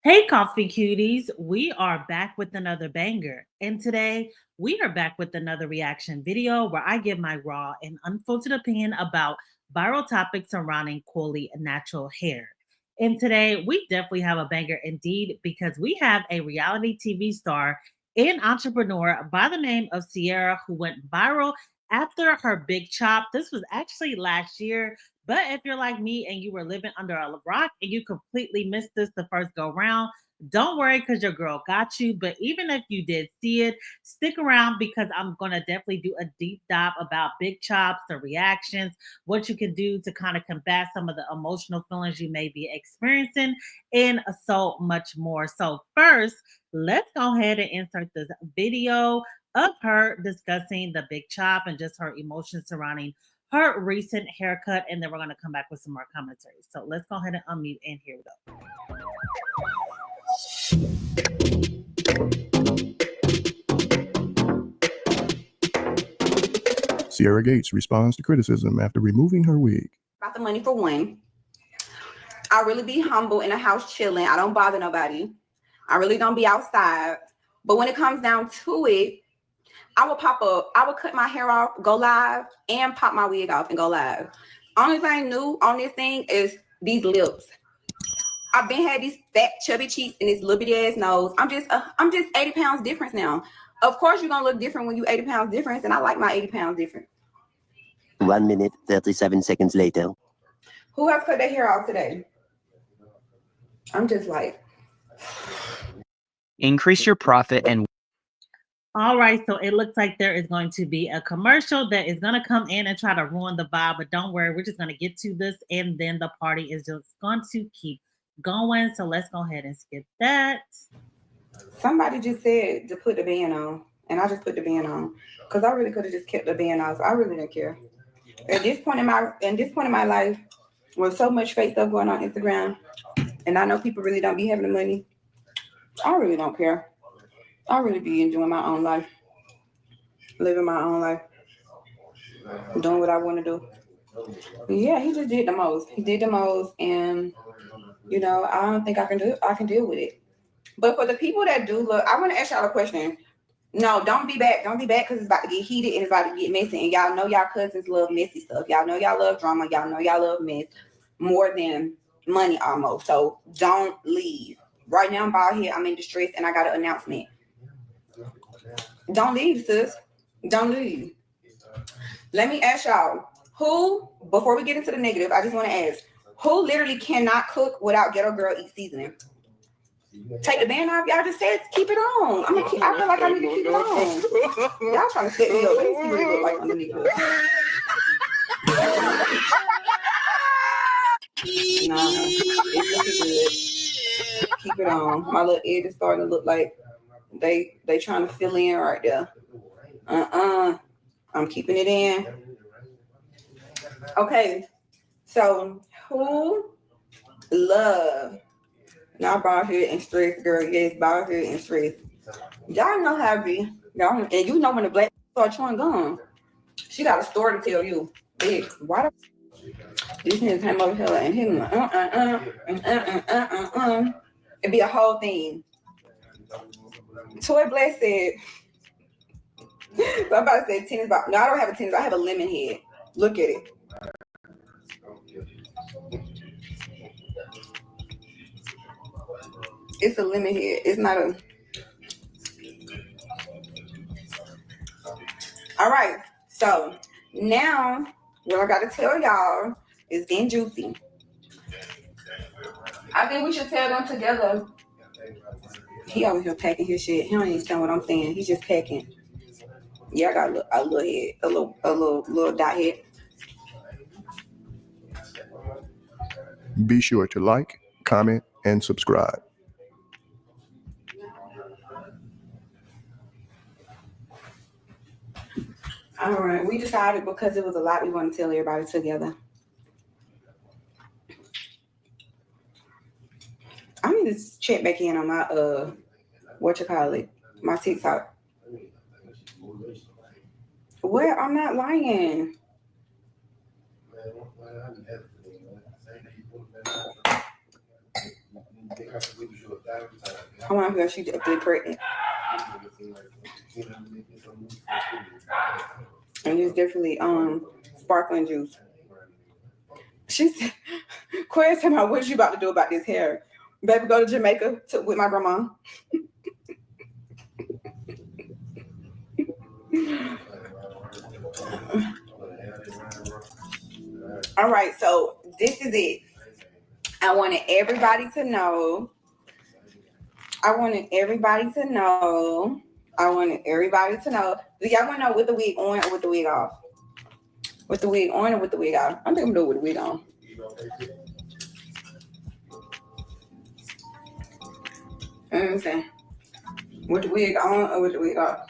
Hey, coffee cuties, we are back with another banger. And today we are back with another reaction video where I give my raw and unfiltered opinion about viral topics surrounding coolly natural hair. And today we definitely have a banger indeed because we have a reality TV star and entrepreneur by the name of Sierra who went viral after her big chop. This was actually last year, but if you're like me and you were living under a rock and you completely missed this the first go round, don't worry because your girl got you. But even if you did see it, stick around because I'm going to definitely do a deep dive about big chops, the reactions, what you can do to kind of combat some of the emotional feelings you may be experiencing, and so much more. So, first, let's go ahead and insert this video of her discussing the big chop and just her emotions surrounding her recent haircut, and then we're going to come back with some more commentary. So let's go ahead and unmute, and here we go. Sierra Gates responds to criticism after removing her wig. About the money for one. I really be humble in the house chilling. I don't bother nobody. I really don't be outside. But when it comes down to it, I would cut my hair off, go live, and pop my wig off and go live. Only thing new on this thing is these lips. I've been had these fat chubby cheeks and this little bitty ass nose. I'm just 80 pounds difference now. Of course you're gonna look different when you 80 pounds difference, and I like my 80 pounds different. 1 minute, 37 seconds later. Who else cut their hair off today? I'm just like, increase your profit and all right, so it looks like there is going to be a commercial that is going to come in and try to ruin the vibe, but don't worry, we're just going to get to this, and then the party is just going to keep going. So let's go ahead and skip that. Somebody just said to put the band on, and I just put the band on because I really could have just kept the band off. I really didn't care. At this point in my life, with so much fake stuff going on Instagram, and I know people really don't be having the money, I really don't care. I really be enjoying my own life, living my own life, doing what I want to do. But yeah, he just did the most. He did the most, and you know, I don't think I can deal with it. But for the people that do look, I want to ask y'all a question. No, don't be back. Don't be back because it's about to get heated and it's about to get messy. And y'all know y'all cousins love messy stuff. Y'all know y'all love drama. Y'all know y'all love mess more than money almost. So don't leave. Right now I'm bald head. I'm in distress and I got an announcement. Don't leave, sis. Don't leave. Let me ask y'all, who, before we get into the negative, I just want to ask, who literally cannot cook without Ghetto Girl Eat seasoning? Take the band off. Y'all just said keep it on. I feel like I need to keep it on. Y'all trying to set me up. Let me see what it look like underneath. No, it's looking good. Keep it on. My little edge is starting to look like they trying to fill in right there. I'm keeping it in. Okay, so who love? Now bald head and stress, girl. Yes, bald head and stress. Y'all know how it be. Y'all, and you know when the black start chewing gum, she got a story to tell you. Bitch, why the this nigga came over here and hit me It'd be a whole thing. Toy Black said, so I'm about to say tennis ball. No, I don't have a tennis. I have a lemon head. Look at it. It's a lemon head. It's not a. All right. So now what I got to tell y'all is getting juicy. I think we should tell them together. He over here packing his shit. He don't even understand what I'm saying. He's just packing. Yeah, I got a little head, a little dot head. Be sure to like, comment, and subscribe. All right, we decided because it was a lot we want to tell everybody together. I need to check back in on my my TikTok. Where? I'm not lying. I want to feel she's definitely pregnant. And it's definitely sparkling juice. She said, Quinn said, what you about to do about this hair? Baby, go to Jamaica with my grandma. All right, so this is it. I wanted everybody to know. Do y'all want to know with the wig on or with the wig off? With the wig on or with the wig off? I think I'm gonna do it with the wig on. You know what I'm saying? With the wig on or with the wig off?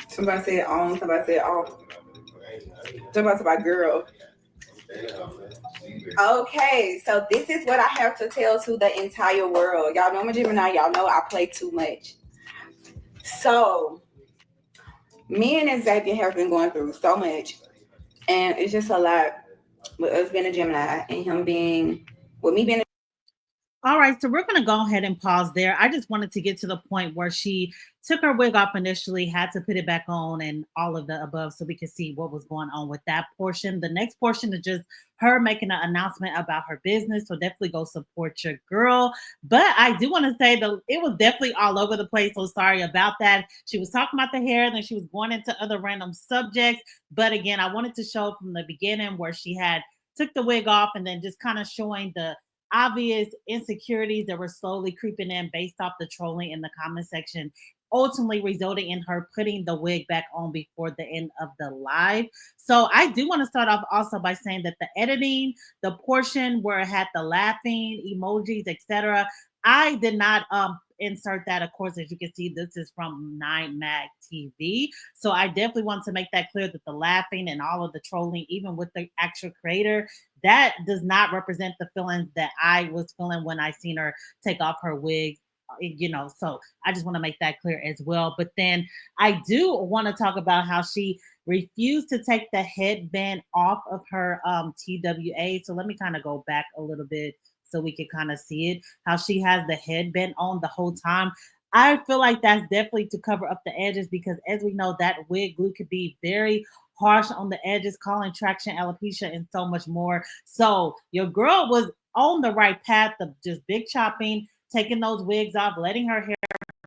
Somebody said on, somebody said off. Somebody said girl. Okay, so this is what I have to tell to the entire world. Y'all know I'm a Gemini. Y'all know I play too much. So, me and Xavier have been going through so much. And it's just a lot with us being a Gemini and him being, with me being a All right, so we're going to go ahead and pause there. I just wanted to get to the point where she took her wig off initially, had to put it back on, and all of the above so we could see what was going on with that portion. The next portion is just her making an announcement about her business, so definitely go support your girl. But I do want to say that it was definitely all over the place, so sorry about that. She was talking about the hair, then she was going into other random subjects. But again, I wanted to show from the beginning where she had took the wig off and then just kind of showing the obvious insecurities that were slowly creeping in based off the trolling in the comment section, ultimately resulting in her putting the wig back on before the end of the live. So I do want to start off also by saying that the editing, the portion where it had the laughing emojis, etc., I did not insert that. Of course, as you can see, this is from 9 Mag TV. So I definitely want to make that clear that the laughing and all of the trolling, even with the actual creator, that does not represent the feelings that I was feeling when I seen her take off her wig. So I just want to make that clear as well. But then I do want to talk about how she refused to take the headband off of her TWA. So let me kind of go back a little bit so we can kind of see it, how she has the headband on the whole time. I feel like that's definitely to cover up the edges because as we know, that wig glue could be very harsh on the edges, calling traction alopecia and so much more. So your girl was on the right path of just big chopping, taking those wigs off, letting her hair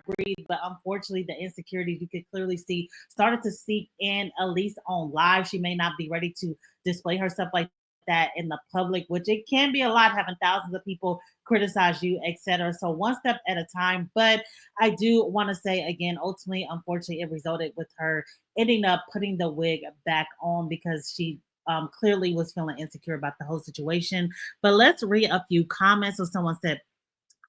breathe. But unfortunately, the insecurities you could clearly see started to seep in, at least on live. She may not be ready to display herself like that in the public, which it can be a lot having thousands of people criticize you, etc. So one step at a time. But I do want to say again, ultimately, unfortunately, it resulted with her ending up putting the wig back on because she clearly was feeling insecure about the whole situation. But let's read a few comments. So someone said,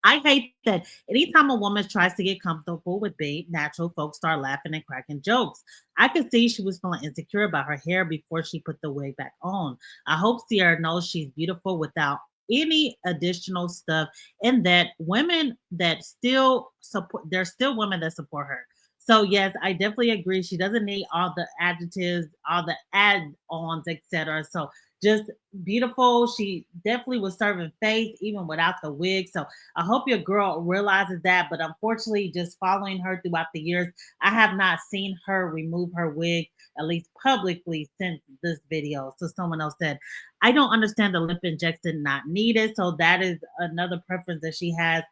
I hate that anytime a woman tries to get comfortable with being natural, folks start laughing and cracking jokes. I could see she was feeling insecure about her hair before she put the wig back on. I hope Sierra knows she's beautiful without any additional stuff, and that women that still support, there's still women that support her. So yes, I definitely agree. She doesn't need all the adjectives, all the add-ons, etc. So just beautiful. She definitely was serving face even without the wig. So I hope your girl realizes that. But unfortunately, just following her throughout the years, I have not seen her remove her wig, at least publicly, since this video. So someone else said, I don't understand the lip injection not needed. So that is another preference that she has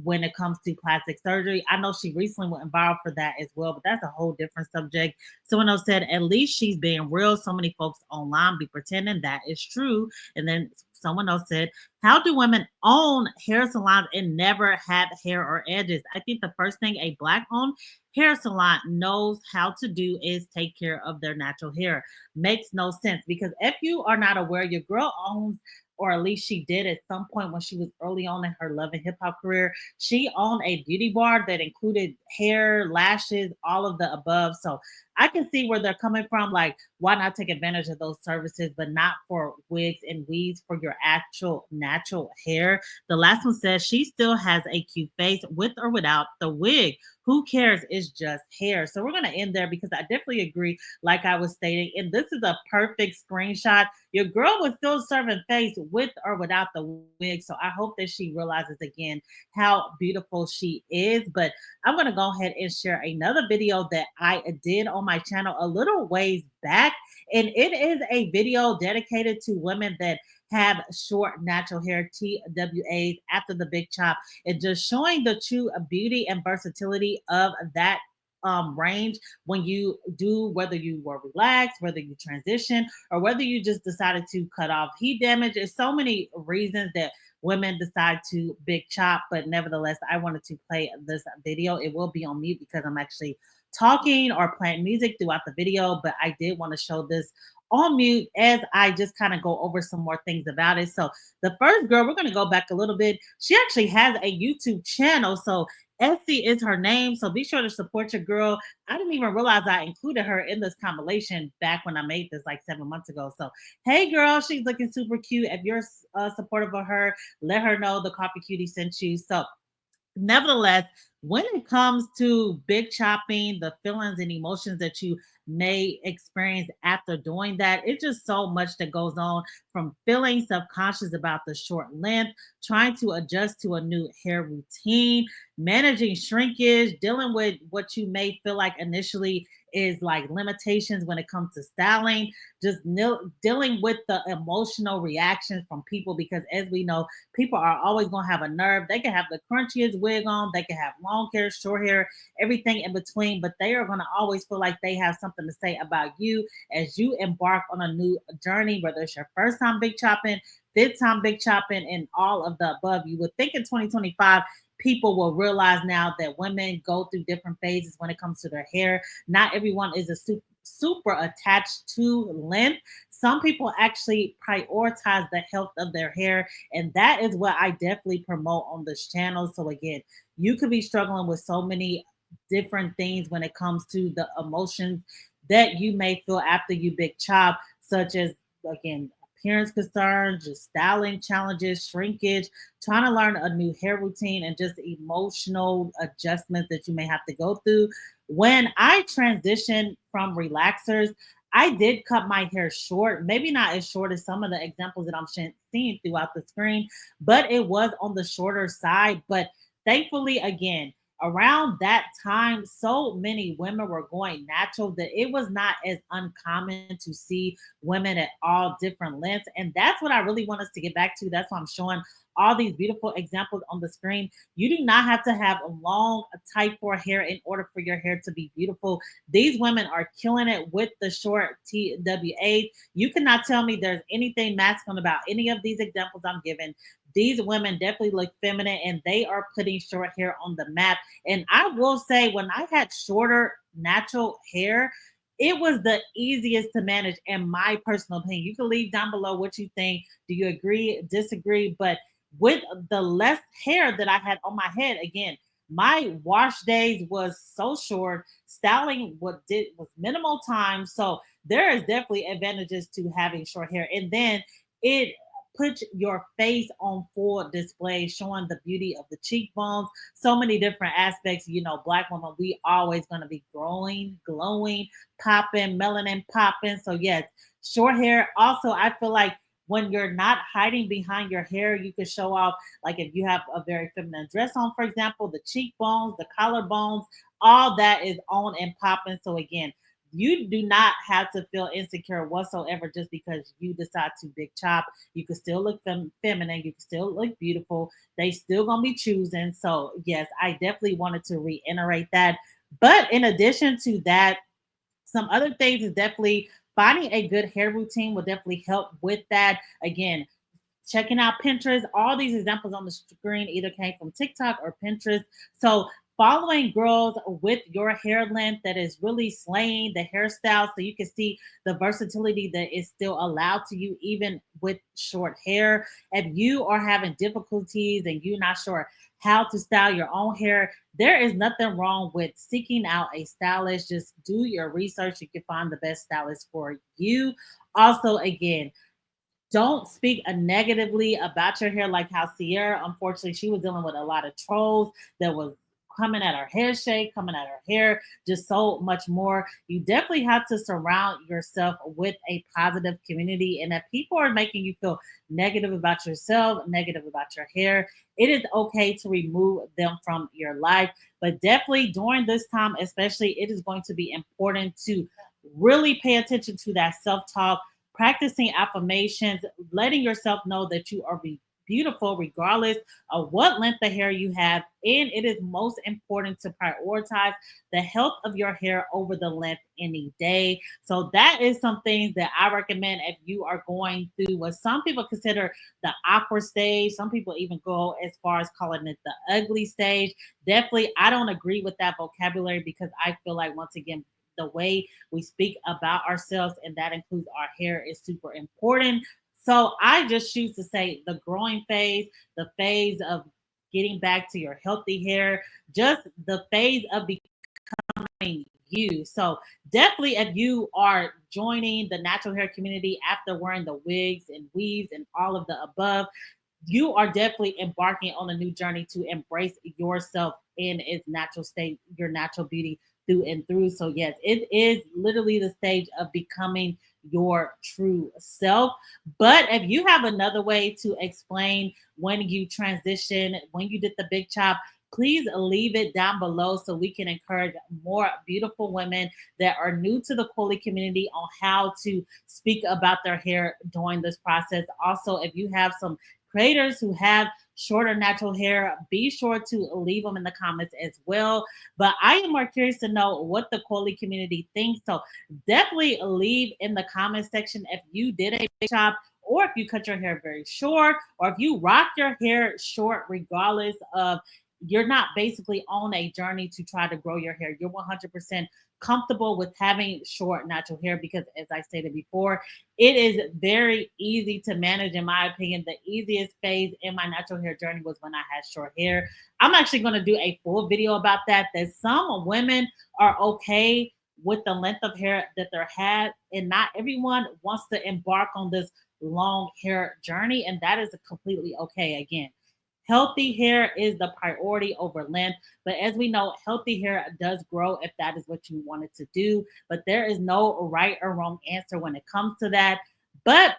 when it comes to plastic surgery. I know she recently went viral for that as well, but that's a whole different subject. Someone else said, at least she's being real. So many folks online be pretending that is true. And then someone else said, how do women own hair salons and never have hair or edges? I think the first thing a Black owned hair salon knows how to do is take care of their natural hair. Makes no sense because if you are not aware, your girl owns, or at least she did at some point when she was early on in her love and hip hop career, she owned a beauty bar that included hair, lashes, all of the above. So I can see where they're coming from. Like, why not take advantage of those services, but not for wigs and weaves for your actual natural hair? The last one says she still has a cute face with or without the wig. who cares? It's just hair. So we're going to end there because I definitely agree, like I was stating. And this is a perfect screenshot. Your girl was still serving face with or without the wig. So I hope that she realizes again how beautiful she is. But I'm going to go ahead and share another video that I did on my channel a little ways back. And it is a video dedicated to women that have short natural hair, TWAs, after the big chop, and just showing the true beauty and versatility of that range when you do, whether you were relaxed, whether you transition, or whether you just decided to cut off heat damage. There's so many reasons that women decide to big chop, but nevertheless, I wanted to play this video. It will be on mute because I'm actually talking or playing music throughout the video, but I did want to show this on mute as I just kind of go over some more things about it. So the first girl, we're going to go back a little bit. She actually has a YouTube channel. So Essie is her name. So be sure to support your girl. I didn't even realize I included her in this compilation back when I made this like 7 months ago. So, hey girl, she's looking super cute. If you're supportive of her, let her know the Coffee Cutie sent you. So nevertheless, when it comes to big chopping, the feelings and emotions that you may experience after doing that, it's just so much that goes on, from feeling subconscious about the short length, trying to adjust to a new hair routine, managing shrinkage, dealing with what you may feel like initially is like limitations when it comes to styling, just dealing with the emotional reactions from people, because as we know, people are always going to have a nerve. They can have the crunchiest wig on, they can have long hair, short hair, everything in between, but they are going to always feel like they have something to say about you as you embark on a new journey, whether it's your first time big chopping, fifth time big chopping, and all of the above. You would think in 2025, people will realize now that women go through different phases when it comes to their hair. Not everyone is a super attached to length. Some people actually prioritize the health of their hair, and that is what I definitely promote on this channel. So again, you could be struggling with so many different things when it comes to the emotions that you may feel after you big chop, such as, again, appearance concerns, just styling challenges, shrinkage, trying to learn a new hair routine, and just emotional adjustments that you may have to go through. When I transitioned from relaxers, I did cut my hair short, maybe not as short as some of the examples that I'm seeing throughout the screen, but it was on the shorter side. But thankfully, again, around that time, so many women were going natural that it was not as uncommon to see women at all different lengths. And that's what I really want us to get back to. That's why I'm showing all these beautiful examples on the screen. You do not have to have a long, tight four hair in order for your hair to be beautiful. These women are killing it with the short TWAs. You cannot tell me there's anything masculine about any of these examples I'm giving. These women definitely look feminine, and they are putting short hair on the map. And I will say, when I had shorter natural hair, it was the easiest to manage, in my personal opinion. You can leave down below what you think. Do you agree, disagree? But with the less hair that I had on my head, again, my wash days was so short. Styling was minimal time. So there is definitely advantages to having short hair. And then it puts your face on full display, showing the beauty of the cheekbones, so many different aspects. You know, Black women, we always going to be growing, glowing, popping, melanin popping. So yes, short hair. Also, I feel like when you're not hiding behind your hair, you can show off, like if you have a very feminine dress on, for example, the cheekbones, the collarbones, all that is on and popping. So again, you do not have to feel insecure whatsoever just because you decide to big chop. You can still look feminine. You can still look beautiful. They still gonna be choosing. So yes, I definitely wanted to reiterate that. But in addition to that, some other things is definitely finding a good hair routine will definitely help with that. Again, checking out Pinterest. All these examples on the screen either came from TikTok or Pinterest. So following girls with your hair length that is really slaying the hairstyle, so you can see the versatility that is still allowed to you even with short hair. If you are having difficulties and you're not sure how to style your own hair, there is nothing wrong with seeking out a stylist. Just do your research. You can find the best stylist for you. Also, again, don't speak negatively about your hair, like how Sierra, unfortunately, she was dealing with a lot of trolls that was coming at our hair shape, coming at our hair, just so much more. You definitely have to surround yourself with a positive community. And if people are making you feel negative about yourself, negative about your hair, it is okay to remove them from your life. But definitely during this time, especially, it is going to be important to really pay attention to that self talk, practicing affirmations, letting yourself know that you are beautiful regardless of what length of hair you have. And it is most important to prioritize the health of your hair over the length any day. So that is some things that I recommend if you are going through what some people consider the awkward stage. Some people even go as far as calling it the ugly stage. Definitely, I don't agree with that vocabulary because I feel like, once again, the way we speak about ourselves, and that includes our hair, is super important. So I just choose to say the growing phase, the phase of getting back to your healthy hair, just the phase of becoming you. So definitely, if you are joining the natural hair community after wearing the wigs and weaves and all of the above, you are definitely embarking on a new journey to embrace yourself in its natural state, your natural beauty through and through. So yes, it is literally the stage of becoming your true self. But if you have another way to explain when you transition, when you did the big chop, please leave it down below so we can encourage more beautiful women that are new to the Coley community on how to speak about their hair during this process. Also, if you have some creators who have shorter natural hair, be sure to leave them in the comments as well. But I am more curious to know what the Coley community thinks. So definitely leave in the comment section if you did a big chop, or if you cut your hair very short, or if you rock your hair short, regardless of, you're not basically on a journey to try to grow your hair. You're 100% comfortable with having short natural hair because, as I stated before, it is very easy to manage. In my opinion, the easiest phase in my natural hair journey was when I had short hair. I'm actually going to do a full video about that. That some women are okay with the length of hair that they're had, and not everyone wants to embark on this long hair journey, and that is completely okay. Again, healthy hair is the priority over length. But as we know, healthy hair does grow if that is what you wanted to do. But there is no right or wrong answer when it comes to that. But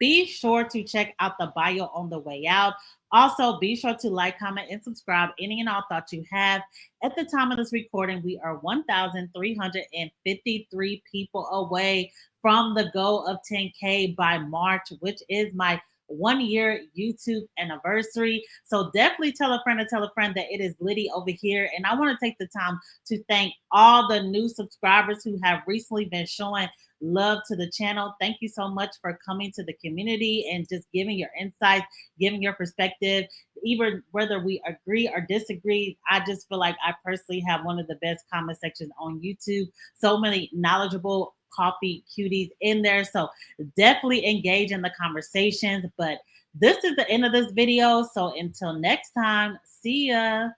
be sure to check out the bio on the way out. Also, be sure to like, comment, and subscribe. Any and all thoughts you have. At the time of this recording, we are 1,353 people away from the goal of 10K by March, which is my 1 year YouTube anniversary. So definitely tell a friend to tell a friend that it is Liddy over here. And I want to take the time to thank all the new subscribers who have recently been showing love to the channel. Thank you so much for coming to the community and just giving your insights, giving your perspective, even whether we agree or disagree. I just feel like I personally have one of the best comment sections on YouTube. So many knowledgeable coffee cuties in there. So definitely engage in the conversations. But this is the end of this video. So until next time, see ya.